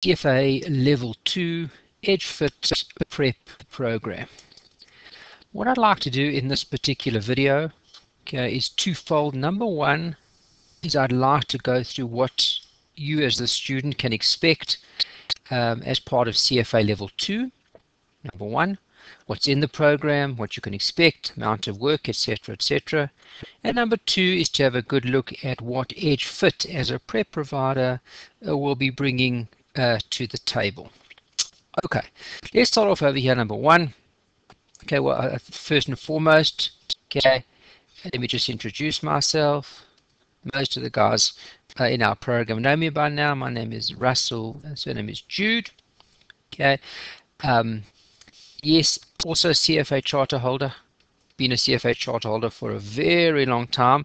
CFA Level 2 EdgeFit Prep Program. What I'd like to do in this particular video, okay, is twofold. Number one is I'd like to go through what you as the student can expect as part of CFA Level 2. Number one, what's in the program, what you can expect, amount of work, etc., etc. And number two is to have a good look at what EdgeFit as a prep provider will be bringing to the table. Okay, let's start off over here. Number one. Okay, well, first and foremost, okay, let me just introduce myself. Most of the guys in our program know me by now. My name is Russell, surname is Jude. Okay, yes, also CFA charter holder. Been a CFA charter holder for a very long time.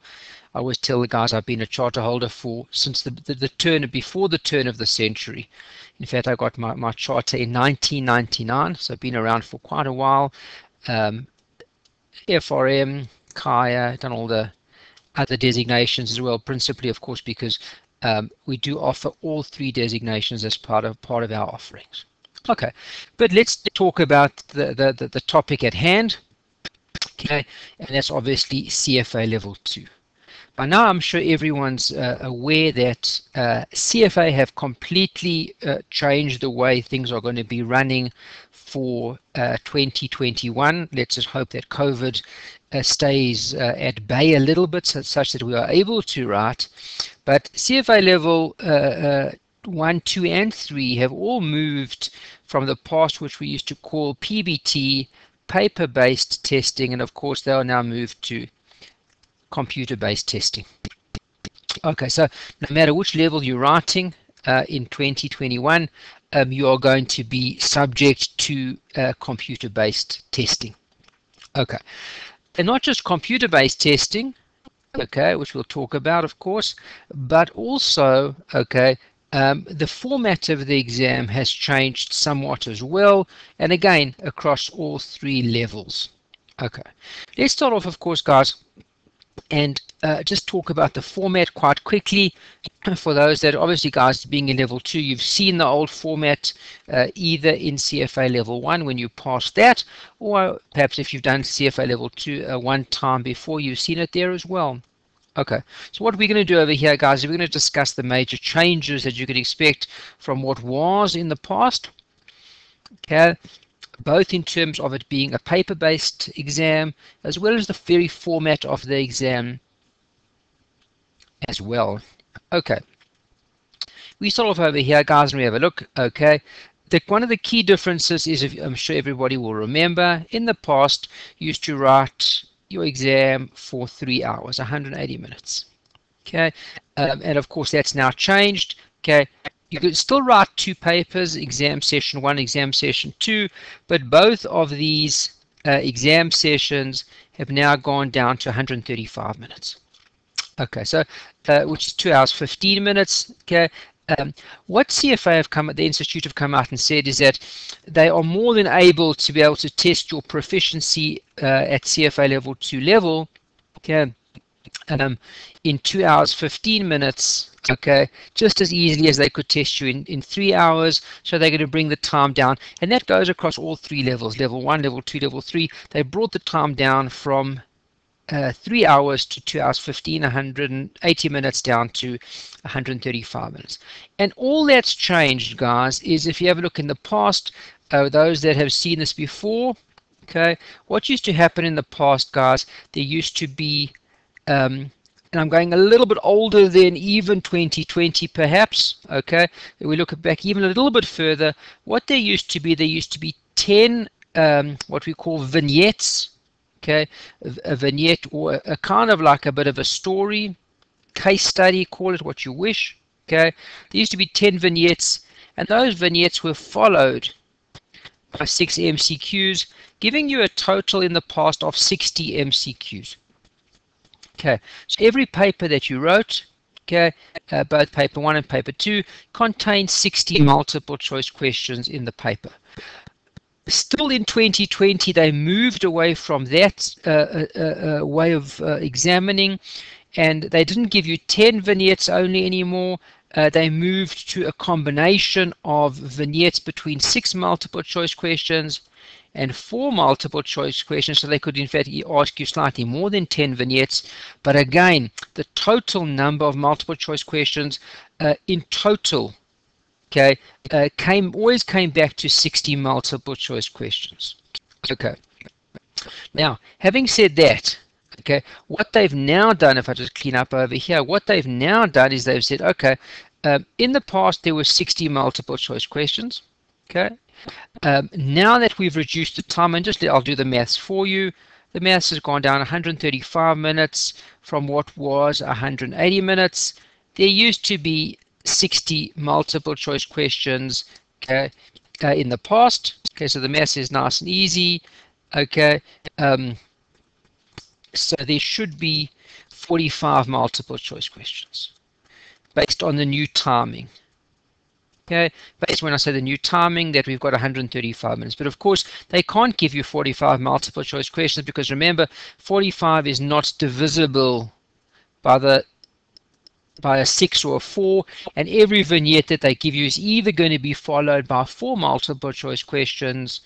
I always tell the guys I've been a charter holder since the turn before the turn of the century. In fact, I got my charter in 1999, so I've been around for quite a while. FRM, Kaya, done all the other designations as well, principally, of course, because we do offer all three designations as part of our offerings. Okay, but let's talk about the topic at hand. Okay, and that's obviously CFA Level 2. By now, I'm sure everyone's aware that CFA have completely changed the way things are going to be running for 2021. Let's just hope that COVID stays at bay a little bit, such that we are able to write. But CFA Level 1, 2, and 3 have all moved from the past, which we used to call PBT, paper-based testing, and of course they are now moved to computer-based testing. Okay, so no matter which level you're writing in 2021, you are going to be subject to computer-based testing. Okay, and not just computer-based testing, okay, which we'll talk about, of course, but also, okay, the format of the exam has changed somewhat as well, and again, across all three levels. Okay, let's start off, of course, guys, and just talk about the format quite quickly. For those that obviously, guys, being in Level 2, you've seen the old format either in CFA Level 1 when you passed that, or perhaps if you've done CFA Level 2 one time before, you've seen it there as well. Okay, so what we're going to do over here, guys, is we're going to discuss the major changes that you could expect from what was in the past. Okay, both in terms of it being a paper-based exam, as well as the very format of the exam as well. Okay, we start off over here, guys, and we have a look. Okay, one of the key differences is, I'm sure everybody will remember, in the past, you used to write your exam for 3 hours, 180 minutes. Okay, and of course that's now changed. Okay, you could still write two papers, exam session 1, exam session 2, but both of these exam sessions have now gone down to 135 minutes. Okay, so which is 2 hours 15 minutes. Okay, what CFA the Institute have come out and said is that they are more than able to be able to test your proficiency at CFA Level 2 level, okay, in 2 hours 15 minutes, okay, just as easily as they could test you in 3 hours. So they're going to bring the time down, and that goes across all three levels, Level 1, Level 2, Level 3. They brought the time down from 3 hours to 2 hours 15, 180 minutes down to 135 minutes. And all that's changed, guys, is if you have a look in the past, those that have seen this before, okay, what used to happen in the past, guys, there used to be, and I'm going a little bit older than even 2020 perhaps, okay, if we look back even a little bit further, what there used to be 10 what we call vignettes. Okay, a vignette, or a kind of like a bit of a story, case study, call it what you wish. Okay, there used to be 10 vignettes, and those vignettes were followed by 6 MCQs, giving you a total in the past of 60 MCQs. Okay, so every paper that you wrote, okay, both paper 1 and paper 2, contains 60 multiple choice questions in the paper. Still in 2020, they moved away from that way of examining, and they didn't give you 10 vignettes only anymore. they moved to a combination of vignettes between 6 multiple choice questions and 4 multiple choice questions, so they could in fact ask you slightly more than 10 vignettes. But again, the total number of multiple choice questions in total, okay, always came back to 60 multiple choice questions. Okay. Now, having said that, okay, what they've now done, if I just clean up over here, what they've now done is they've said, okay, in the past there were 60 multiple choice questions. Okay. Now that we've reduced the time, and I'll do the maths for you. The maths has gone down 135 minutes from what was 180 minutes. There used to be 60 multiple choice questions, okay, in the past. Okay, so the maths is nice and easy. Okay, so there should be 45 multiple choice questions based on the new timing. Okay, based when I say the new timing, that we've got 135 minutes. But of course, they can't give you 45 multiple choice questions, because remember, 45 is not divisible by a 6 or a 4, and every vignette that they give you is either going to be followed by 4 multiple choice questions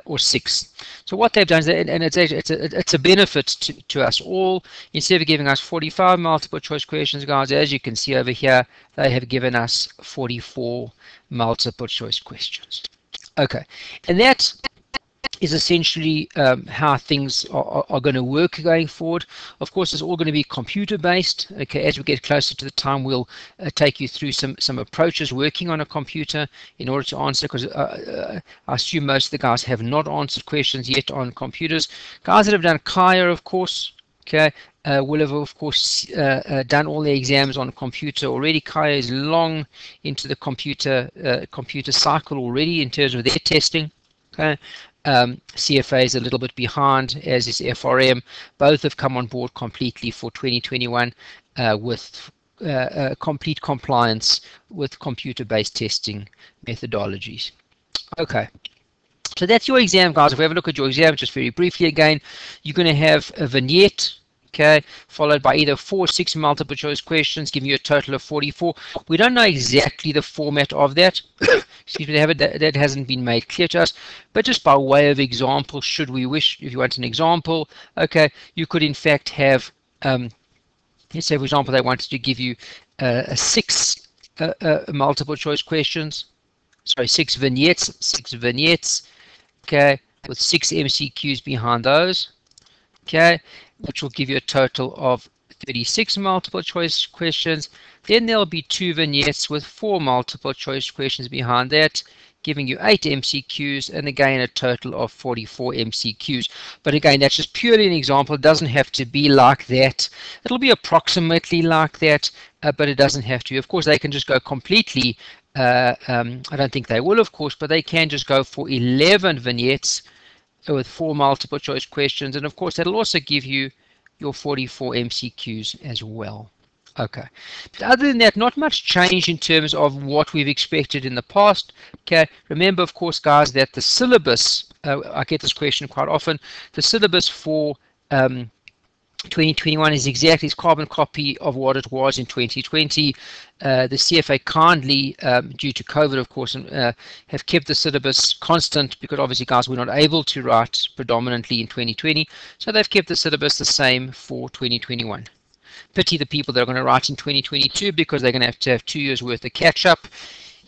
or 6. So what they've done is, and it's a benefit to us all, instead of giving us 45 multiple choice questions, guys, as you can see over here, they have given us 44 multiple choice questions. Okay, and that is essentially how things are going to work going forward. Of course, it's all going to be computer based. Okay, as we get closer to the time, we'll take you through some approaches working on a computer in order to answer, because I assume most of the guys have not answered questions yet on computers. Guys that have done Kaya, of course, okay, will have of course done all the exams on a computer already. Kaya is long into the computer cycle already in terms of their testing. Okay. CFA is a little bit behind, as is FRM. Both have come on board completely for 2021 with complete compliance with computer-based testing methodologies. Okay, so that's your exam, guys. If we have a look at your exam, just very briefly again, you're going to have a vignette, okay, followed by either 4 or 6 multiple choice questions, giving you a total of 44. We don't know exactly the format of that. Excuse me, that hasn't been made clear to us, but just by way of example, should we wish, if you want an example, okay, you could in fact have, let's say for example, they wanted to give you 6 multiple choice questions, sorry, 6 vignettes, okay, with 6 MCQs behind those, okay, which will give you a total of 36 multiple choice questions. Then there'll be 2 vignettes with 4 multiple choice questions behind that, giving you 8 MCQs, and again a total of 44 MCQs. But again, that's just purely an example. It doesn't have to be like that. It'll be approximately like that, but it doesn't have to. Of course, they can just go completely, I don't think they will, of course, but they can just go for 11 vignettes with 4 multiple choice questions, and of course that'll also give you your 44 MCQs as well. Okay, but other than that, not much change in terms of what we've expected in the past. Okay, remember of course, guys, that the syllabus, I get this question quite often, the syllabus for 2021 is exactly its carbon copy of what it was in 2020. The CFA kindly, due to COVID, of course, have kept the syllabus constant, because obviously, guys, we're not able to write predominantly in 2020, so they've kept the syllabus the same for 2021. Pity the people that are going to write in 2022, because they're going to have 2 years worth of catch up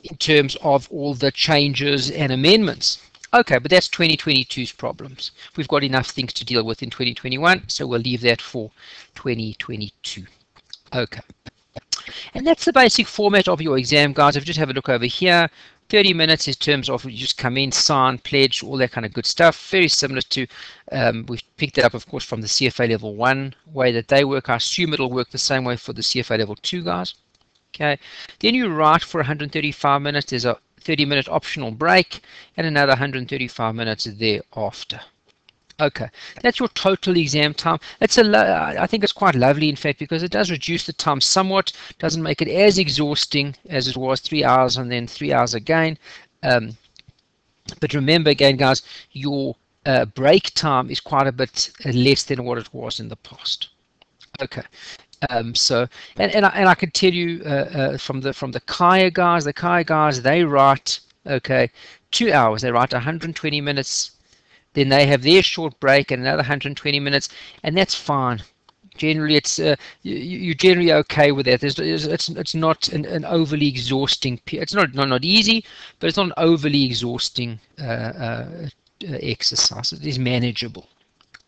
in terms of all the changes and amendments. Okay, but that's 2022's problems. We've got enough things to deal with in 2021, so we'll leave that for 2022. Okay, and that's the basic format of your exam, guys. If you just have a look over here, 30 minutes in terms of you just come in, sign, pledge, all that kind of good stuff. Very similar to, we've picked it up, of course, from the CFA Level 1 way that they work. I assume it'll work the same way for the CFA Level 2 guys. Okay, then you write for 135 minutes. There's a 30-minute optional break and another 135 minutes thereafter. Okay, that's your total exam time. I think it's quite lovely, in fact, because it does reduce the time somewhat. Doesn't make it as exhausting as it was, 3 hours and then 3 hours again. But remember again, guys, your break time is quite a bit less than what it was in the past. Okay, So, and I can tell you from the Kaya guys, they write, okay, 2 hours. They write 120 minutes. Then they have their short break and another 120 minutes, and that's fine. Generally, you're generally okay with that. It's not an overly exhausting. It's not easy, but it's not an overly exhausting exercise. It is manageable.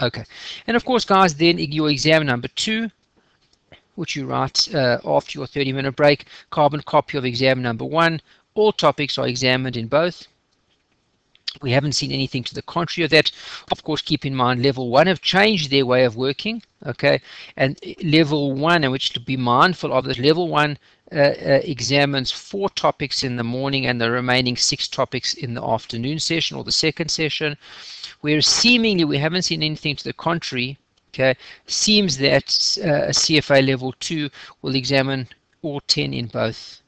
Okay, and of course, guys, then your exam number 2, which you write after your 30-minute break, carbon copy of exam number 1. All topics are examined in both. We haven't seen anything to the contrary of that. Of course, keep in mind level 1 have changed their way of working, okay? And level 1, and which to be mindful of this, level 1 examines 4 topics in the morning and the remaining 6 topics in the afternoon session or the second session, whereas seemingly we haven't seen anything to the contrary. Okay, seems that CFA level 2 will examine all 10 in both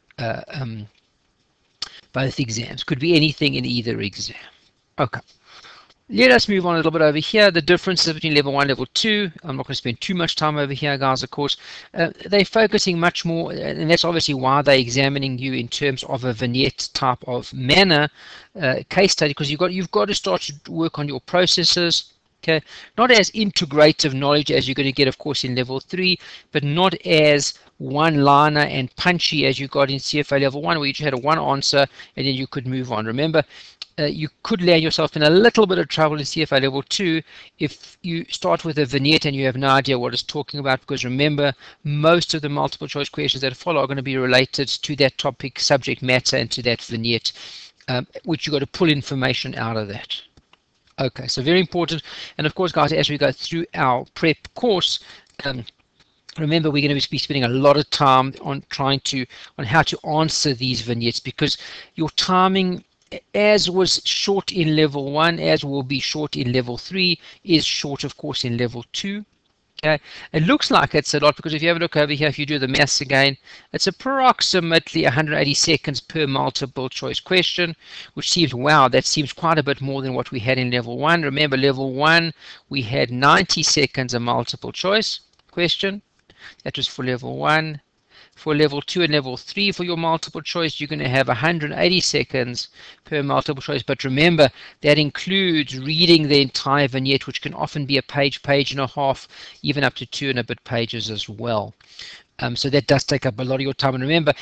exams. Could be anything in either exam. Okay. Let us move on a little bit over here. The differences between level 1 and level 2. I'm not going to spend too much time over here, guys, of course. They're focusing much more, and that's obviously why they're examining you in terms of a vignette type of manner case study, because you've got to start to work on your processes. Okay, not as integrative knowledge as you're going to get, of course, in level 3, but not as one-liner and punchy as you got in CFA level 1, where you just had a one answer and then you could move on. Remember, you could land yourself in a little bit of trouble in CFA level 2 if you start with a vignette and you have no idea what it's talking about, because remember, most of the multiple choice questions that follow are going to be related to that topic, subject matter, and to that vignette, which you've got to pull information out of that. Okay, so very important. And of course, guys, as we go through our prep course, remember we're going to be spending a lot of time on how to answer these vignettes, because your timing, as was short in level 1, as will be short in level 3, is short, of course, in level 2. Okay, it looks like it's a lot, because if you have a look over here, if you do the maths again, it's approximately 180 seconds per multiple choice question, which seems, wow, that seems quite a bit more than what we had in level 1. Remember, level 1, we had 90 seconds a multiple choice question. That was for level 1. For level 2 and level 3, for your multiple choice, you're going to have 180 seconds per multiple choice. But remember, that includes reading the entire vignette, which can often be a page, page and a half, even up to 2 and a bit pages as well. So that does take up a lot of your time. And remember,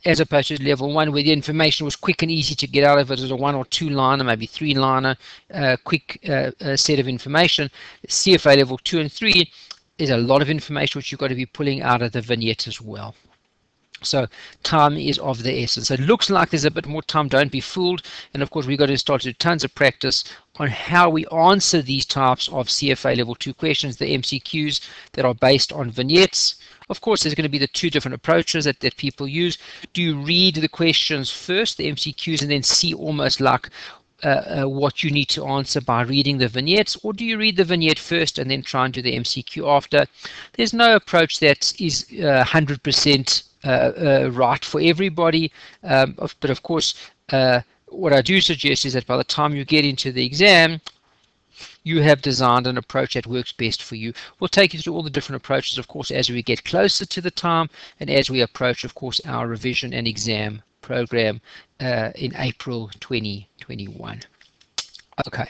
as opposed to level 1, where the information was quick and easy to get out of it as a 1 or 2 liner, maybe 3 liner, quick set of information, CFA level 2 and 3, there's a lot of information which you've got to be pulling out of the vignette as well. So time is of the essence. So it looks like there's a bit more time. Don't be fooled. And of course, we've got to start to do tons of practice on how we answer these types of CFA level 2 questions, the MCQs that are based on vignettes. Of course, there's going to be the 2 different approaches that people use. Do you read the questions first, the MCQs, and then see almost like what you need to answer by reading the vignettes, or do you read the vignette first and then try and do the MCQ after? There's no approach that is 100% right for everybody, but of course, what I do suggest is that by the time you get into the exam, you have designed an approach that works best for you. We'll take you through all the different approaches, of course, as we get closer to the time and as we approach, of course, our revision and exam program in April 2021. Okay,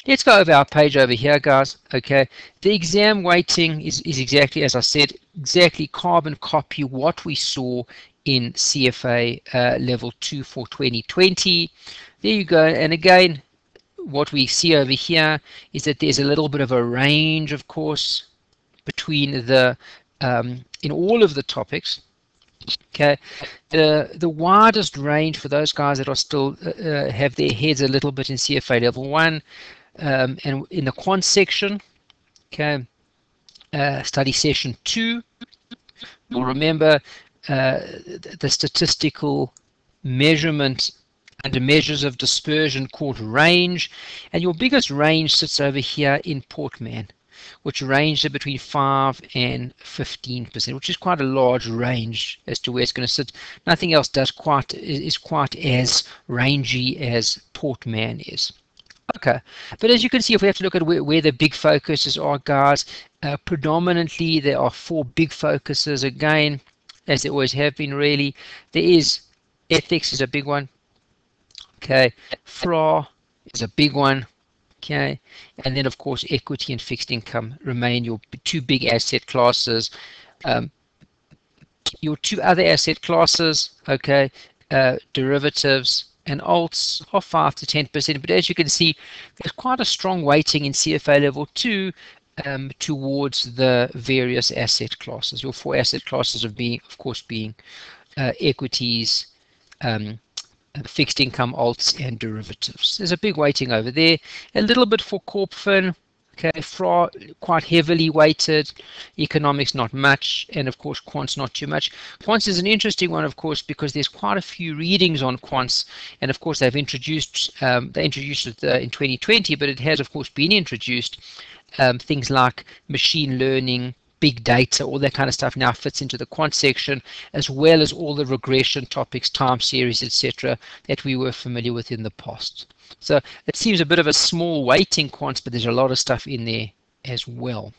let's go over our page over here, guys. Okay, the exam weighting is exactly as I said, exactly carbon copy what we saw in CFA level 2 for 2020. There you go. And again, what we see over here is that there's a little bit of a range, of course, between the in all of the topics. Okay, the widest range for those guys that are still have their heads a little bit in CFA level 1 and in the quant section, okay, study session 2, you'll remember the statistical measurement under measures of dispersion called range, and your biggest range sits over here in Portman, which ranged between 5 and 15%, which is quite a large range as to where it's going to sit. Nothing else is quite as rangy as Portman is. Okay, but as you can see, if we have to look at where the big focuses are, guys, predominantly there are four big focuses again, as there always have been really. There is ethics is a big one, okay, FRA is a big one, okay, and then of course equity and fixed income remain your two big asset classes. Um, your two other asset classes, okay, derivatives and alts are 5 to 10%, but as you can see, there's quite a strong weighting in CFA level 2 towards the various asset classes. Your four asset classes of course, being equities, um, fixed income, alts, and derivatives. There's a big weighting over there. A little bit for Corp Fin. Okay, FRA quite heavily weighted, economics not much, and of course quants not too much. Quants is an interesting one, of course, because there's quite a few readings on quants, and of course they introduced it in 2020, but it has of course been introduced. Things like machine learning, big data, all that kind of stuff now fits into the quant section, as well as all the regression topics, time series, etc., that we were familiar with in the past. So it seems a bit of a small weighting quants, but there's a lot of stuff in there as well.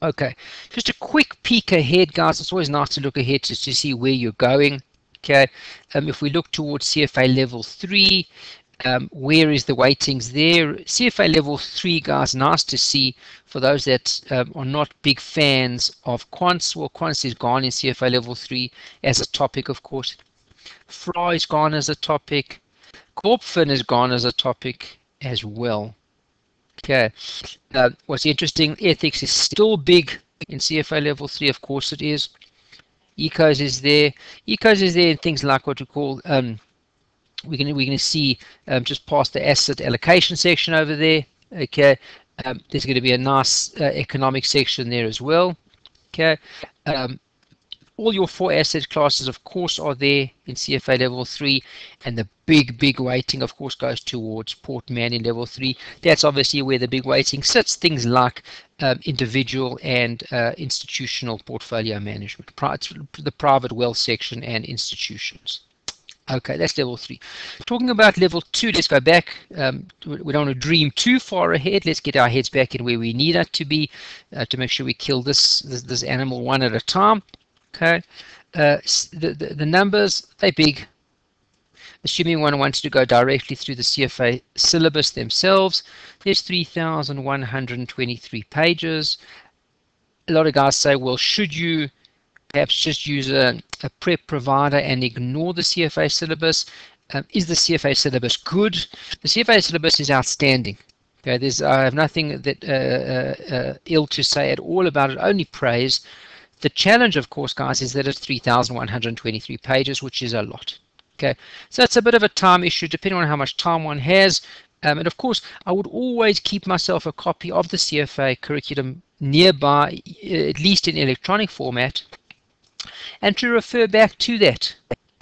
Okay, just a quick peek ahead, guys. It's always nice to look ahead just to see where you're going. Okay, if we look towards CFA level 3, where is the weightings there? CFA level 3, guys, nice to see for those that are not big fans of quants. Well, quants is gone in CFA level 3 as a topic, of course. FRA is gone as a topic. Corp Fin is gone as a topic as well. Okay, what's interesting, ethics is still big in CFA level 3, of course it is. Ecos is there. Ecos is there in things like what we call we're going to see just past the asset allocation section over there. Okay, there's going to be a nice economic section there as well. Okay, all your four asset classes, of course, are there in CFA level 3, and the big weighting, of course, goes towards Port Manning level 3. That's obviously where the big weighting sits. Things like individual and institutional portfolio management, the private wealth section, and institutions. Okay, that's level 3. Talking about level 2, let's go back. We don't want to dream too far ahead. Let's get our heads back in where we need it to be to make sure we kill this animal one at a time. Okay, the numbers, they're big. Assuming one wants to go directly through the CFA syllabus themselves, there's 3,123 pages. A lot of guys say, well, should you perhaps just use a prep provider and ignore the CFA syllabus? Is the CFA syllabus good? The CFA syllabus is outstanding. Okay, I have nothing that ill to say at all about it, only praise. The challenge, of course, guys, is that it's 3,123 pages, which is a lot. Okay, so it's a bit of a time issue, depending on how much time one has. And of course, I would always keep myself a copy of the CFA curriculum nearby, at least in electronic format, and to refer back to that.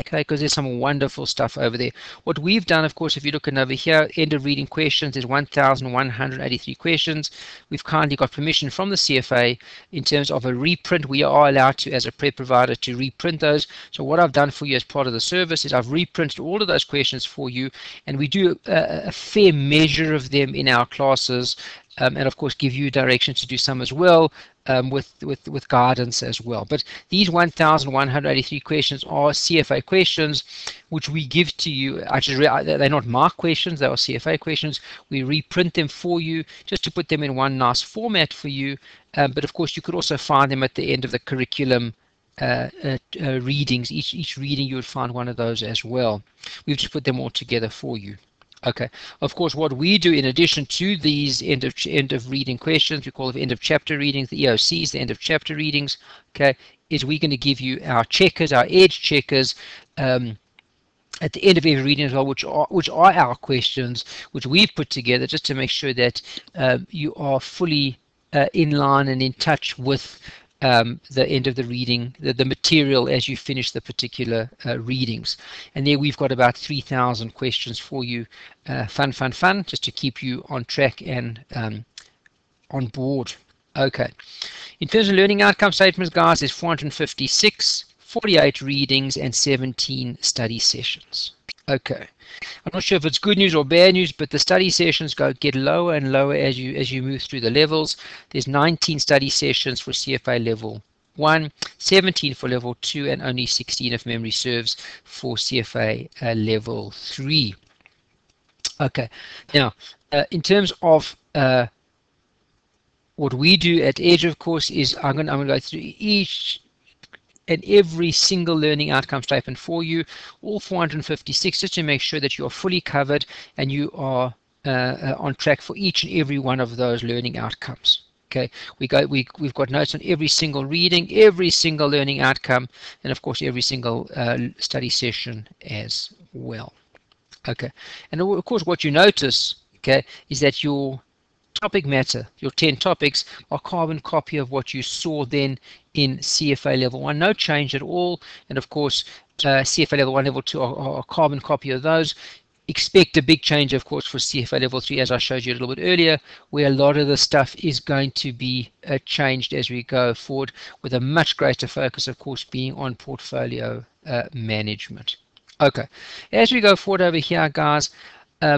Okay, because there's some wonderful stuff over there. What we've done, of course, if you're looking over here, end of reading questions, there's 1,183 questions. We've kindly got permission from the CFA in terms of a reprint. We are allowed to, as a prep provider, to reprint those. So what I've done for you as part of the service is I've reprinted all of those questions for you, and we do a fair measure of them in our classes, and of course give you direction to do some as well, with guidance as well. But these 1,183 questions are CFA questions, which we give to you. They're not marked questions, they are CFA questions. We reprint them for you just to put them in one nice format for you. But of course, you could also find them at the end of the curriculum readings. Each reading, you would find one of those as well. We've just put them all together for you. Okay, of course, what we do in addition to these end of reading questions, we call them end of chapter readings, the EOCs, the end of chapter readings, okay, is we're going to give you our checkers, our edge checkers, at the end of every reading as well, which are our questions, which we've put together just to make sure that you are fully in line and in touch with the end of the reading, the material as you finish the particular readings. And there we've got about 3,000 questions for you. Fun, just to keep you on track and on board. Okay. In terms of learning outcome statements, guys, there's 456, 48 readings, and 17 study sessions. Okay. I'm not sure if it's good news or bad news, but the study sessions get lower and lower as you move through the levels. There's 19 study sessions for CFA level 1, 17 for level 2, and only 16, if memory serves, for CFA level 3. Okay. Now, in terms of what we do at Edge, of course, is I'm going to go through each and every single learning outcome statement for you, all 456, just to make sure that you are fully covered and you are on track for each and every one of those learning outcomes. Okay, we've got notes on every single reading, every single learning outcome, and of course every single study session as well. Okay, and of course what you notice, okay, is that your topic matter, your 10 topics, are carbon copy of what you saw then in CFA level 1. No change at all. And of course, CFA level 1, level 2 are carbon copy of those. Expect a big change, of course, for CFA level 3, as I showed you a little bit earlier, where a lot of the stuff is going to be changed as we go forward, with a much greater focus, of course, being on portfolio management. Okay, as we go forward over here, guys,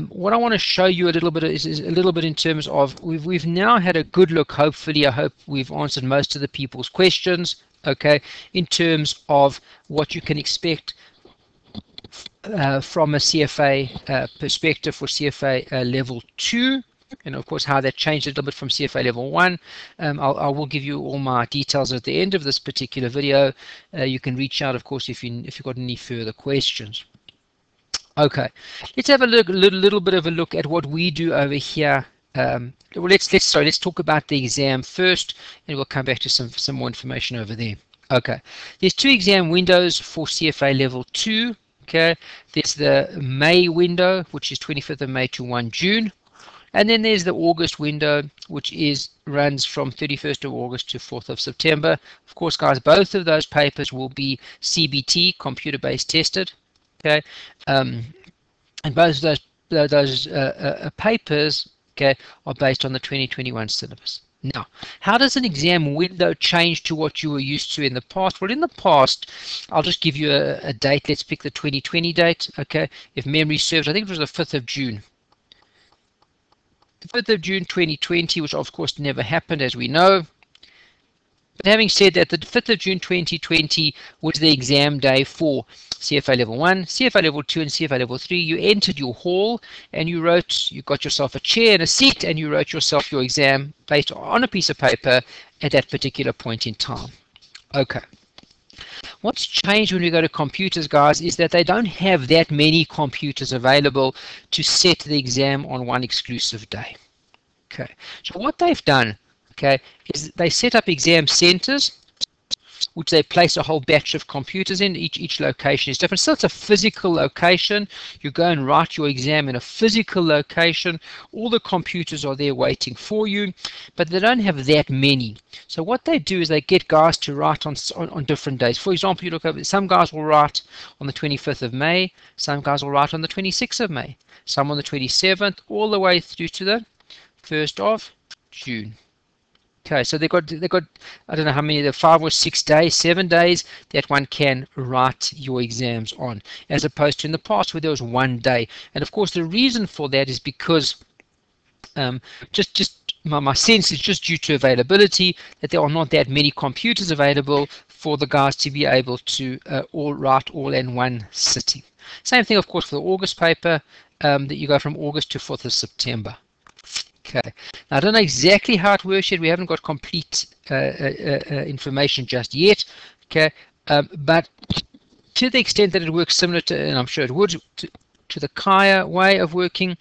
what I want to show you a little bit is a little bit in terms of we've now had a good look. Hopefully, I hope we've answered most of the people's questions. Okay, in terms of what you can expect from a CFA perspective for CFA level 2, and of course how that changed a little bit from CFA level 1. I will give you all my details at the end of this particular video. You can reach out, of course, if you've got any further questions. Okay, let's have a little bit of a look at what we do over here. Well, let's talk about the exam first, and we'll come back to some more information over there. Okay, there's 2 exam windows for CFA level 2. Okay, there's the May window, which is 25th of May to 1 June, and then there's the August window, which runs from 31st of August to 4th of September. Of course, guys, both of those papers will be CBT, computer-based tested. Okay, and both of those papers, okay, are based on the 2021 syllabus. Now, how does an exam window change to what you were used to in the past? Well, in the past, I'll just give you a date. Let's pick the 2020 date. Okay, if memory serves, I think it was the 5th of June. The 5th of June 2020, which of course never happened, as we know. But having said that, the 5th of June 2020 was the exam day for CFA level 1, CFA level 2, and CFA level 3. You entered your hall and you got yourself a chair and a seat, and you wrote yourself your exam based on a piece of paper at that particular point in time. Okay. What's changed when we go to computers, guys, is that they don't have that many computers available to set the exam on one exclusive day. Okay. So what they've done, okay, is they set up exam centers, which they place a whole batch of computers in. Each location is different. So it's a physical location. You go and write your exam in a physical location. All the computers are there waiting for you, but they don't have that many. So what they do is they get guys to write on different days. For example, you look over, some guys will write on the 25th of May, some guys will write on the 26th of May, some on the 27th, all the way through to the 1st of June. Okay, so they've got I don't know how many, 5 or 6 days, 7 days that one can write your exams on, as opposed to in the past where there was 1 day. And of course the reason for that is because my sense is just due to availability, that there are not that many computers available for the guys to be able to all write all in one sitting. Same thing, of course, for the August paper, that you go from August to 4th of September. Okay, now I don't know exactly how it works yet. We haven't got complete information just yet. Okay, but to the extent that it works similar to, and I'm sure it would, to the Kaya way of working,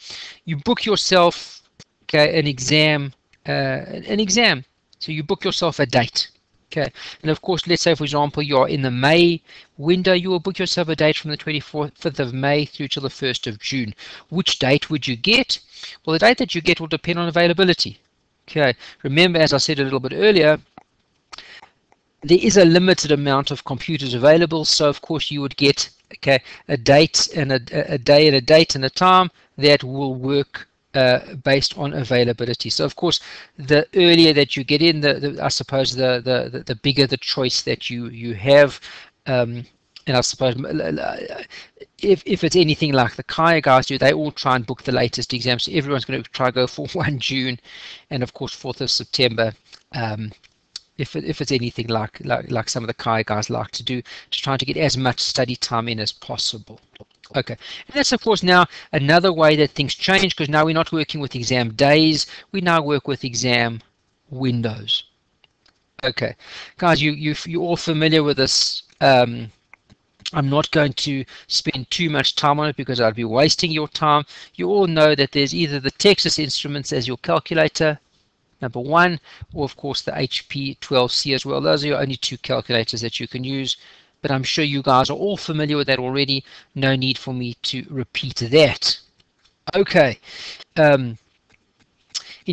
you book yourself, okay, an exam. So you book yourself a date. Okay, and of course, let's say, for example, you're in the May window, you will book yourself a date from the 25th of May through to the 1st of June. Which date would you get? Well, the date that you get will depend on availability. Okay, remember, as I said a little bit earlier, there is a limited amount of computers available, so of course you would get, okay, a date and a day and a date and a time that will work based on availability. So of course, the earlier that you get in, I suppose the bigger the choice that you have. And I suppose if it's anything like the Kaya guys do, they all try and book the latest exam. So everyone's going to try to go for 1 June and of course 4th of September. If it's anything like some of the Kaya guys like to do, to try to get as much study time in as possible. Okay, and that's of course now another way that things change, because now we're not working with exam days, we now work with exam windows. Okay, guys, you're all familiar with this. I'm not going to spend too much time on it because I'd be wasting your time. You all know that there's either the Texas Instruments as your calculator, number one, or of course the HP 12C as well. Those are your only two calculators that you can use, but I'm sure you guys are all familiar with that already. No need for me to repeat that. Okay, in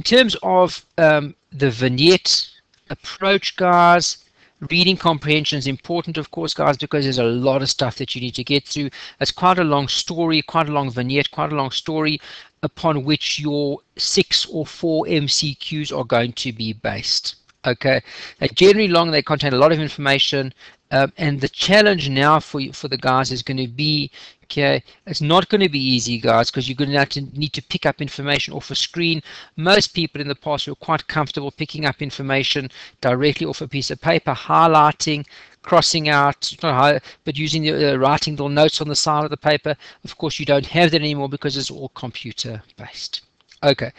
terms of the vignette approach, guys, reading comprehension is important, of course, guys, because there's a lot of stuff that you need to get through. It's quite a long story, quite a long vignette, quite a long story upon which your 6 or 4 MCQs are going to be based. Okay, they're generally long, they contain a lot of information, and the challenge now for the guys is going to be, okay, it's not going to be easy, guys, because you're going to need to pick up information off a screen. Most people in the past were quite comfortable picking up information directly off a piece of paper, highlighting, crossing out, but using the writing little notes on the side of the paper. Of course, you don't have that anymore because it's all computer based. Okay,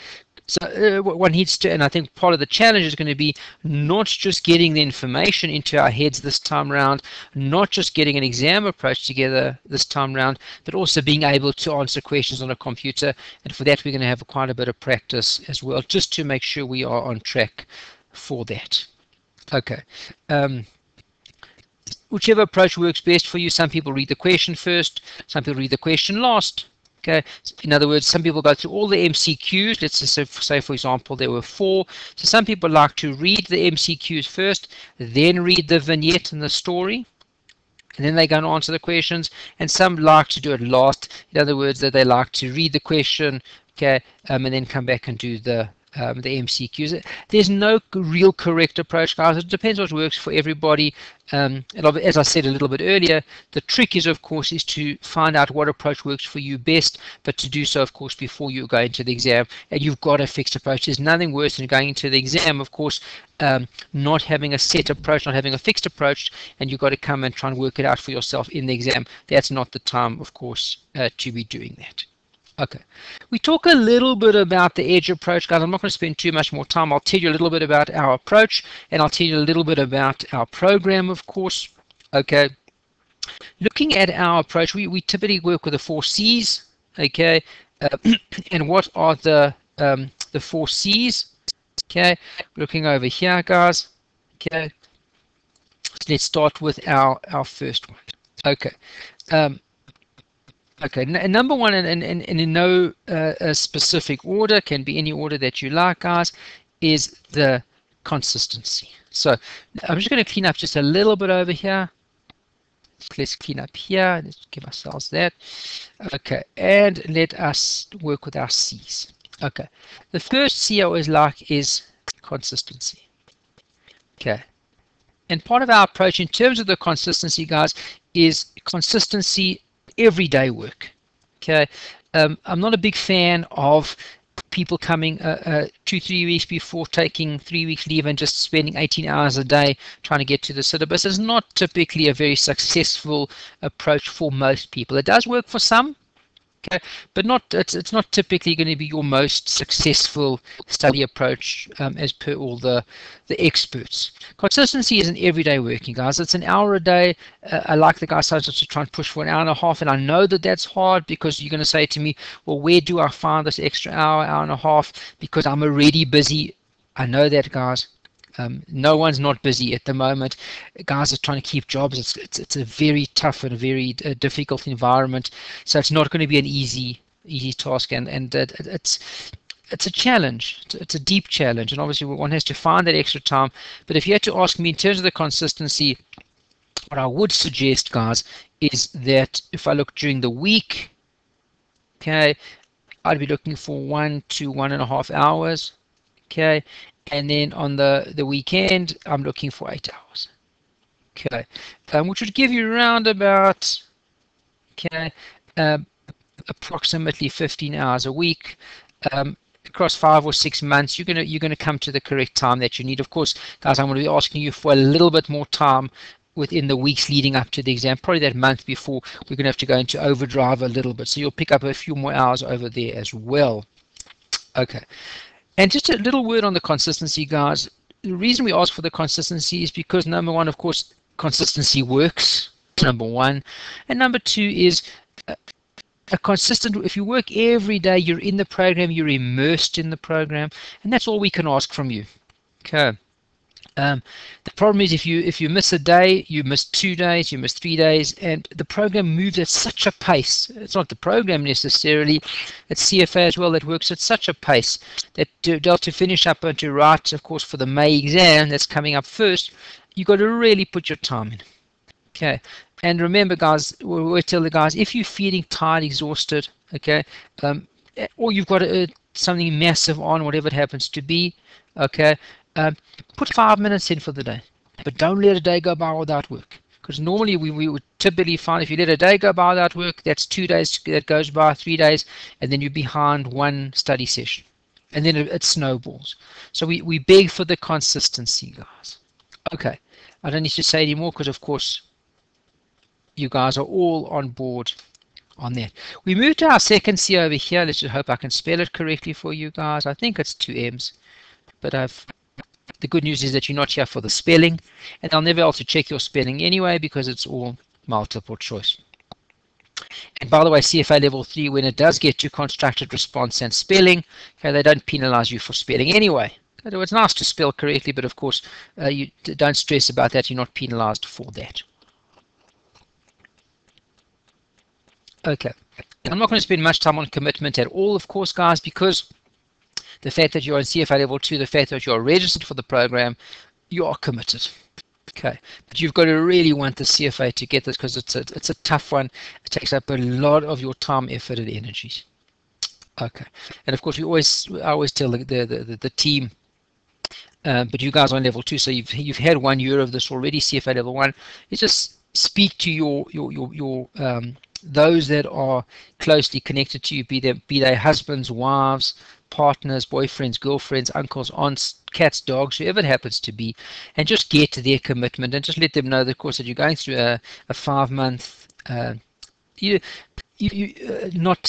so one needs to, and I think part of the challenge is going to be not just getting the information into our heads this time round, not just getting an exam approach together this time round, but also being able to answer questions on a computer. And for that, we're going to have quite a bit of practice as well, just to make sure we are on track for that. Okay. Whichever approach works best for you. Some people read the question first, some people read the question last. Okay, in other words, some people go through all the MCQs. Let's just say, for example, there were 4. So some people like to read the MCQs first, then read the vignette and the story, and then they go and answer the questions. And some like to do it last. In other words, that they like to read the question, okay, and then come back and do the MCQs. There's no real correct approach, guys. It depends what works for everybody. And as I said a little bit earlier, the trick is, of course, is to find out what approach works for you best, but to do so, of course, before you go into the exam. And you've got a fixed approach. There's nothing worse than going into the exam, of course, not having a set approach, not having a fixed approach, and you've got to come and try and work it out for yourself in the exam. That's not the time, of course, to be doing that. Okay, we talk a little bit about the EDGE approach, guys. I'm not going to spend too much more time. I'll tell you a little bit about our approach, and I'll tell you a little bit about our program, of course. Okay, looking at our approach, we typically work with the 4 C's. Okay, and what are the 4 C's? Okay, looking over here, guys. Okay, so let's start with our first one. Okay. Okay, number one, and in no specific order, can be any order that you like, guys, is the consistency. So I'm just going to clean up just a little bit over here. Let's clean up here. Let's give ourselves that. Okay, and let us work with our C's. Okay, the first C I always like is consistency. Okay, and part of our approach in terms of the consistency, guys, is consistency everyday work. Okay, I'm not a big fan of people coming 2-3 weeks before taking 3 weeks leave and just spending 18 hours a day trying to get to the syllabus. It's not typically a very successful approach for most people. It does work for some, okay, but it's not typically going to be your most successful study approach as per all the experts. Consistency is an everyday working, guys. It's an hour a day. I like the guys sometimes to try and push for an hour and a half, and I know that that's hard because you're going to say to me, well, where do I find this extra hour and a half? Because I'm already busy. I know that, guys. No one's not busy at the moment. Guys are trying to keep jobs. It's a very tough and a very difficult environment. So it's not going to be an easy task, and it's a challenge. It's a deep challenge, and obviously one has to find that extra time. But if you had to ask me in terms of the consistency, what I would suggest, guys, is that if I look during the week, okay, I'd be looking for 1 to 1.5 hours. Okay, and then on the weekend, I'm looking for 8 hours. Okay, which would give you around about, okay, approximately 15 hours a week. Across 5 or 6 months, you're gonna come to the correct time that you need. Of course, guys, I'm going to be asking you for a little bit more time within the weeks leading up to the exam, probably that month before. We're going to have to go into overdrive a little bit, so you'll pick up a few more hours over there as well. Okay, and just a little word on the consistency, guys. The reason we ask for the consistency is because, number one, of course, consistency works, number one, and number two is a consistent. If you work every day, you're in the program, you're immersed in the program, and that's all we can ask from you. Okay. The problem is if you miss a day, you miss 2 days, you miss 3 days, and the program moves at such a pace. It's not the program necessarily, it's CFA as well that works at such a pace that to finish up and to write, of course, for the May exam that's coming up first, you've got to really put your time in. Okay, and remember, guys, we tell the guys, if you're feeling tired, exhausted, okay, or you've got something massive on, whatever it happens to be, okay, put 5 minutes in for the day, but don't let a day go by without work. Because normally we would typically find if you let a day go by without work, that's 2 days that goes by, 3 days, and then you're behind one study session, and then it snowballs. So we beg for the consistency, guys. Okay, I don't need to say anymore because, of course, you guys are all on board on that. We move to our second C over here. Let's just hope I can spell it correctly for you guys. I think it's 2 M's, but the good news is that you're not here for the spelling, and I'll never also check your spelling anyway because it's all multiple choice. And by the way, CFA level 3, when it does get to constructed response and spelling, okay, they don't penalize you for spelling anyway. Okay, it's nice to spell correctly, but of course, you don't stress about that. You're not penalized for that. Okay, I'm not going to spend much time on commitment at all, of course, guys, because the fact that you're on CFA level 2, the fact that you're registered for the program, you are committed. Okay, but you've got to really want the CFA to get this because it's a tough one. It takes up a lot of your time, effort, and energies. Okay, and of course I always tell the team, but you guys are on level 2, so you've had 1 year of this already, CFA level 1. You just speak to your those that are closely connected to you, be they husbands, wives, partners, boyfriends, girlfriends, uncles, aunts, cats, dogs, whoever it happens to be, and just get their commitment and just let them know, of course, that you're going through a 5-month. You're not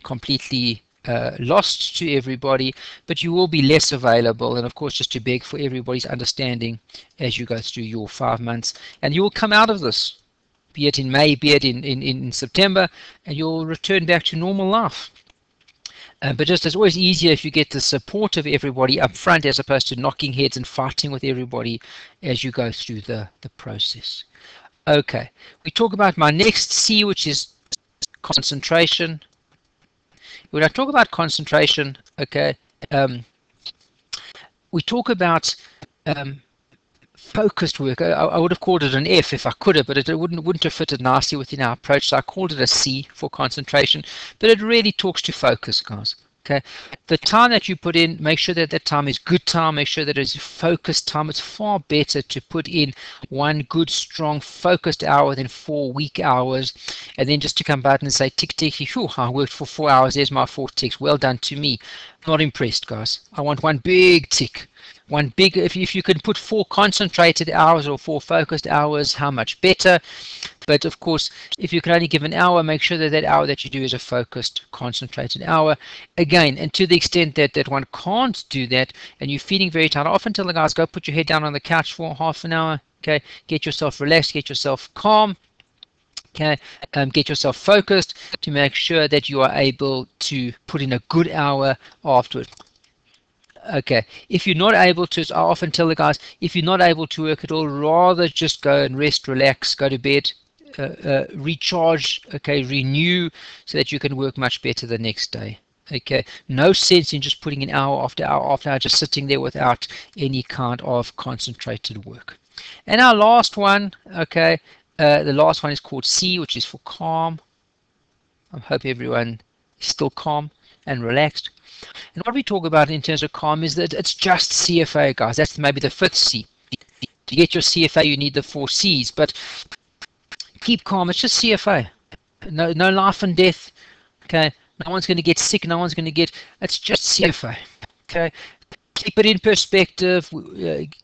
completely lost to everybody, but you will be less available, and of course, just to beg for everybody's understanding as you go through your 5 months, and you will come out of this, be it in May, be it in September, and you'll return back to normal life. But just it's always easier if you get the support of everybody up front as opposed to knocking heads and fighting with everybody as you go through the process. Okay, we talk about my next C, which is concentration. When I talk about concentration, okay, we talk about focused work. I would have called it an F if I could have, but it wouldn't have fitted nicely within our approach, so I called it a C for concentration. But it really talks to focus, guys. Okay, the time that you put in, make sure that that time is good time, make sure that it's focused time. It's far better to put in 1 good, strong, focused hour than 4 weak hours, and then just to come back and say, tick, tick, whew, I worked for 4 hours, there's my 4 ticks, well done to me. Not impressed, guys. I want 1 big tick. 1 big, if you can put 4 concentrated hours or 4 focused hours, how much better. But of course, if you can only give an hour, make sure that that hour that you do is a focused, concentrated hour. Again, and to the extent that one can't do that and you're feeling very tired, I often tell the guys, go put your head down on the couch for half an hour. Okay, get yourself relaxed, get yourself calm. Okay, get yourself focused to make sure that you are able to put in a good hour afterwards. Okay, if you're not able to, I often tell the guys, if you're not able to work at all, rather just go and rest, relax, go to bed, recharge, okay, renew, so that you can work much better the next day. Okay, no sense in just putting in hour after hour after hour, just sitting there without any kind of concentrated work. And our last one, okay, the last one is called C, which is for calm. I hope everyone is still calm and relaxed. And what we talk about in terms of calm is that it's just CFA, guys. That's maybe the 5th C. To get your CFA, you need the 4 Cs. But Keep calm. It's just CFA. No life and death. Okay. No one's going to get sick. No one's going to get. It's just CFA. Okay. Keep it in perspective.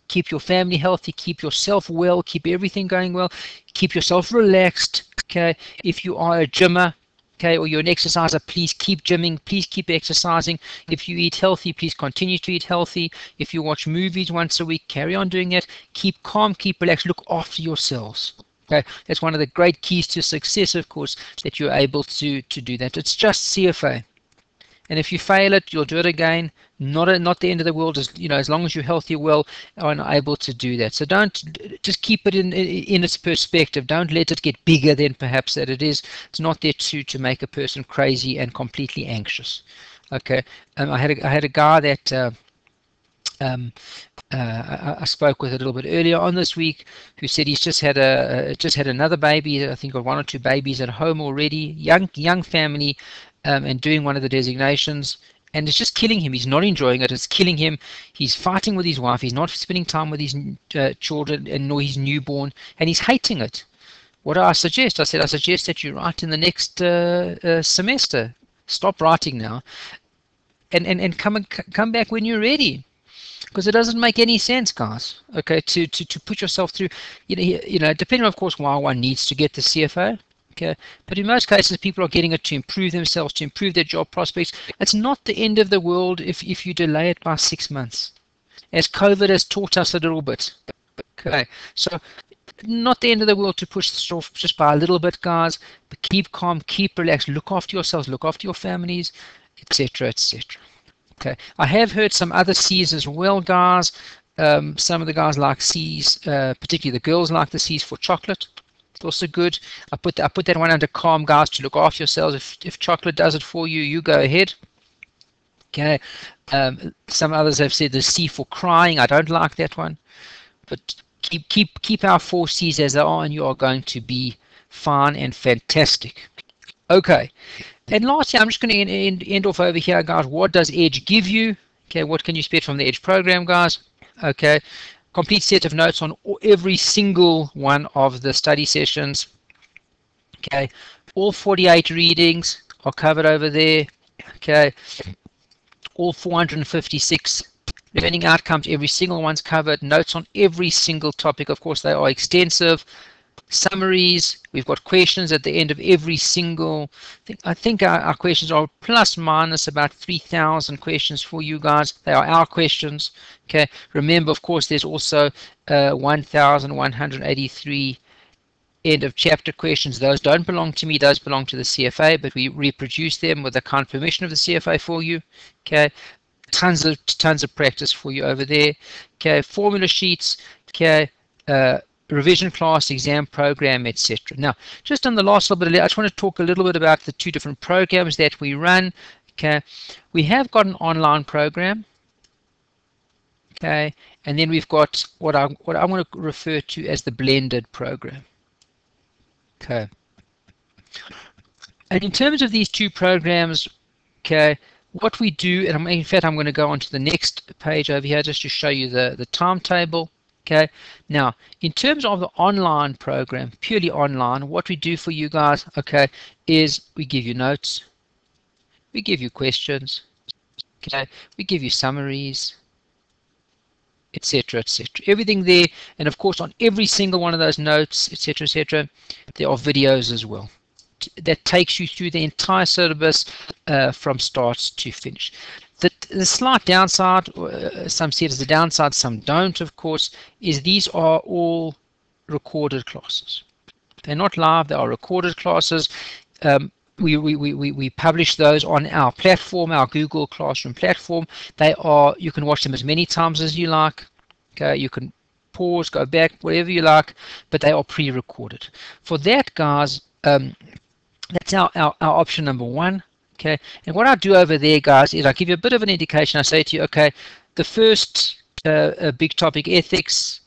Keep your family healthy. Keep yourself well. Keep everything going well. Keep yourself relaxed. Okay. If you are a gymmer, okay, or you're an exerciser, please keep gymming. Please keep exercising. If you eat healthy, please continue to eat healthy. If you watch movies once a week, carry on doing it. Keep calm. Keep relaxed. Look after yourselves. Okay, that's one of the great keys to success, of course, that you're able to do that. It's just CFA, and if you fail it, you'll do it again. Not the end of the world, as long as you're healthy, well, and able to do that. So just keep it in its perspective. Don't let it get bigger than perhaps that it is. It's not there to make a person crazy and completely anxious. Okay, I had a guy that. I spoke with a little bit earlier on this week, who said he's just had another baby. I think got 1 or 2 babies at home already. Young family, and doing one of the designations, and it's just killing him. He's not enjoying it. It's killing him. He's fighting with his wife. He's not spending time with his children and nor his newborn, and he's hating it. What do I suggest? I suggest that you write in the next semester. Stop writing now, and come back when you're ready. Because it doesn't make any sense, guys. Okay, to put yourself through, depending, of course, why one needs to get the CFA. Okay, but in most cases, people are getting it to improve themselves, to improve their job prospects. It's not the end of the world if you delay it by 6 months, as COVID has taught us a little bit. Okay, so not the end of the world to push this off just by a little bit, guys. But keep calm, keep relaxed, look after yourselves, look after your families, etc., etc. Okay, I have heard some other C's as well, guys. Some of the guys like C's, particularly the girls like the C's for chocolate. It's also good. I put that one under calm, guys, to look after yourselves. If chocolate does it for you, you go ahead. Okay. Some others have said the C for crying. I don't like that one, but keep our 4 C's as they are, and you are going to be fine and fantastic. Okay. And lastly, I'm just going to end off over here, guys. What does Edge give you? Okay, what can you expect from the Edge program, guys? Okay, complete set of notes on every single one of the study sessions. Okay, all 48 readings are covered over there. Okay, all 456 learning outcomes, every single one's covered. Notes on every single topic. Of course, they are extensive. Summaries, we've got questions at the end of every single thing. I think our questions are plus minus about 3,000 questions for you guys. They are our questions. Okay, remember, of course, there's also 1,183 end of chapter questions. Those don't belong to me, those belong to the CFA, but we reproduce them with the kind permission of the CFA for you. Okay, tons of practice for you over there. Okay, formula sheets. Okay, revision class, exam program, etc. Now, just on the last little bit, I just want to talk a little bit about the 2 different programs that we run. Okay, we have got an online program. Okay, and then we've got what I want to refer to as the blended program. Okay, and in terms of these 2 programs, okay, what we do, and in fact, I'm going to go on to the next page over here just to show you the timetable. Okay, now in terms of the online program, purely online, what we do for you guys, okay, is we give you notes, we give you questions, okay, we give you summaries, etc., etc. Everything there, and of course on every single one of those notes, etc., etc., there are videos as well that takes you through the entire syllabus from start to finish. The slight downside, some see it as a downside, some don't, of course, is these are all recorded classes. They're not live, they are recorded classes. We publish those on our platform, our Google Classroom platform. You can watch them as many times as you like. Okay, you can pause, go back, whatever you like, but they are pre-recorded. For that, guys, that's our option number 1. Okay, and what I do over there, guys, is I give you a bit of an indication. I say to you, okay, the first big topic, ethics,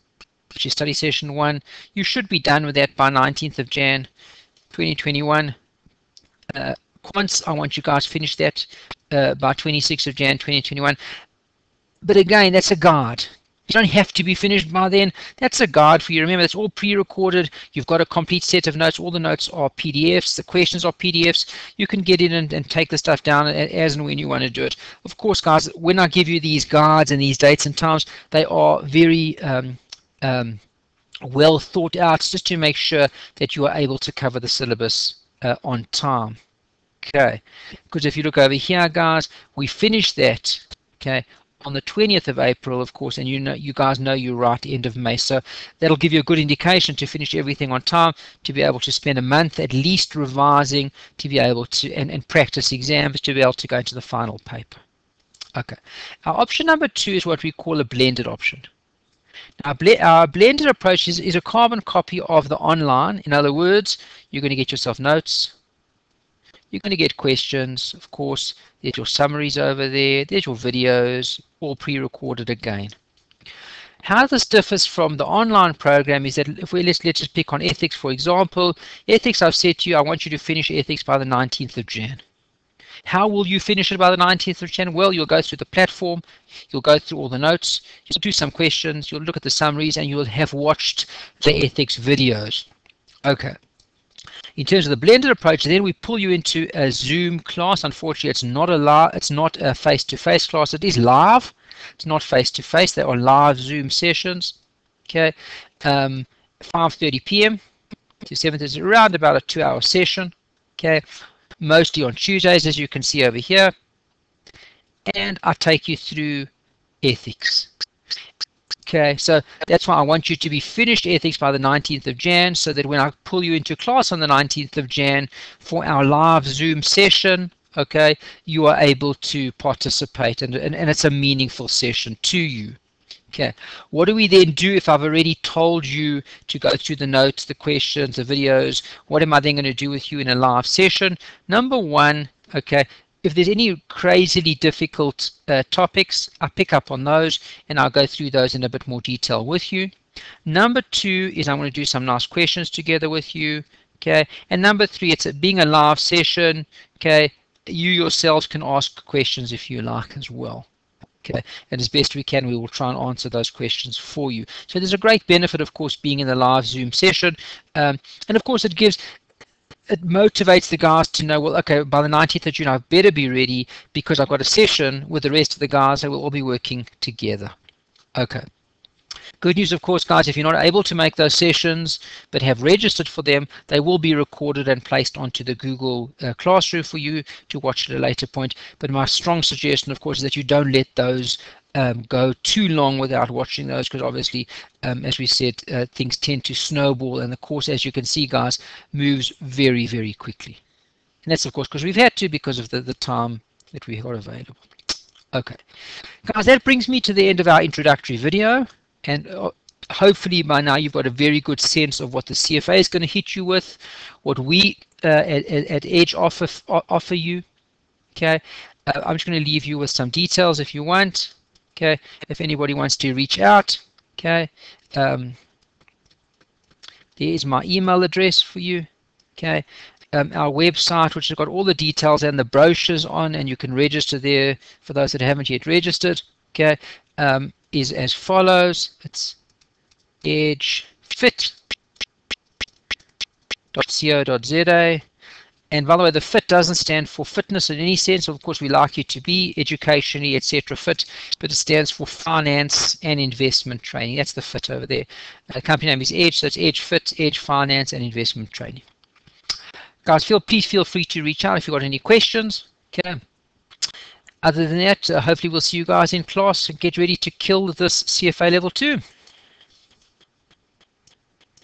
which is study session 1, you should be done with that by 19th of Jan 2021. Quants, I want you guys to finish that by 26th of Jan 2021. But again, that's a guide. You don't have to be finished by then. That's a guide for you. Remember, it's all pre-recorded. You've got a complete set of notes. All the notes are PDFs. The questions are PDFs. You can get in and take the stuff down as and when you want to do it. Of course, guys, when I give you these guides and these dates and times, they are very well thought out, just to make sure that you are able to cover the syllabus on time. Okay, because if you look over here, guys, we finished that, okay, on the 20th of April, of course, and you guys know you're right end of May, so that'll give you a good indication to finish everything on time, to be able to spend a month at least revising, to be able to and practice exams, to be able to go into the final paper. Okay, our option number 2 is what we call a blended option. Now, our blended approach is a carbon copy of the online. In other words, you're going to get yourself notes. You're going to get questions, of course. There's your summaries over there. There's your videos, all pre-recorded again. How this differs from the online program is that if let's just pick on ethics, for example. Ethics, I've said to you, I want you to finish ethics by the 19th of Jan. How will you finish it by the 19th of Jan? Well, you'll go through the platform, you'll go through all the notes, you'll do some questions, you'll look at the summaries, and you'll have watched the ethics videos. Okay. In terms of the blended approach, then we pull you into a Zoom class. Unfortunately, it's not a face-to-face class. It is live. It's not face-to-face. They are live Zoom sessions. Okay, 5:30 p.m. to 7:30, around about a 2-hour session. Okay, mostly on Tuesdays, as you can see over here. And I take you through ethics. Okay, so that's why I want you to be finished ethics by the 19th of Jan, so that when I pull you into class on the 19th of Jan for our live Zoom session, okay, you are able to participate, and it's a meaningful session to you. Okay, what do we then do if I've already told you to go through the notes, the questions, the videos? What am I then going to do with you in a live session? Number one, okay, if there's any crazily difficult topics, I pick up on those and I'll go through those in a bit more detail with you. Number 2 is I'm going to do some nice questions together with you. Okay, and number 3, it's being a live session. Okay, you yourselves can ask questions if you like as well. Okay, and as best we can, we will try and answer those questions for you. So there's a great benefit, of course, being in the live Zoom session, and of course it motivates the guys to know, well, okay, by the 19th of June, I better be ready because I've got a session with the rest of the guys that will all be working together. Okay. Good news, of course, guys, if you're not able to make those sessions but have registered for them, they will be recorded and placed onto the Google Classroom for you to watch at a later point. But my strong suggestion, of course, is that you don't let those go too long without watching those, because obviously, as we said, things tend to snowball, and the course, as you can see, guys, moves very, very quickly. And that's, of course, because we've had to, because of the time that we got available. Okay, guys, that brings me to the end of our introductory video, and hopefully by now you've got a very good sense of what the CFA is going to hit you with, what we at Edge offer you. Okay, I'm just going to leave you with some details if you want. Okay, if anybody wants to reach out, okay, there is my email address for you. Okay, our website, which has got all the details and the brochures on, and you can register there for those that haven't yet registered. Okay, is as follows. It's edgefit.co.za. And by the way, the FIT doesn't stand for fitness in any sense. Of course, we like you to be educationally, etc. fit, but it stands for finance and investment training. That's the FIT over there. The company name is Edge, so it's Edge Fit, Edge Finance and Investment Training. Guys, please feel free to reach out if you've got any questions. Okay. Other than that, hopefully we'll see you guys in class and get ready to kill this CFA Level 2.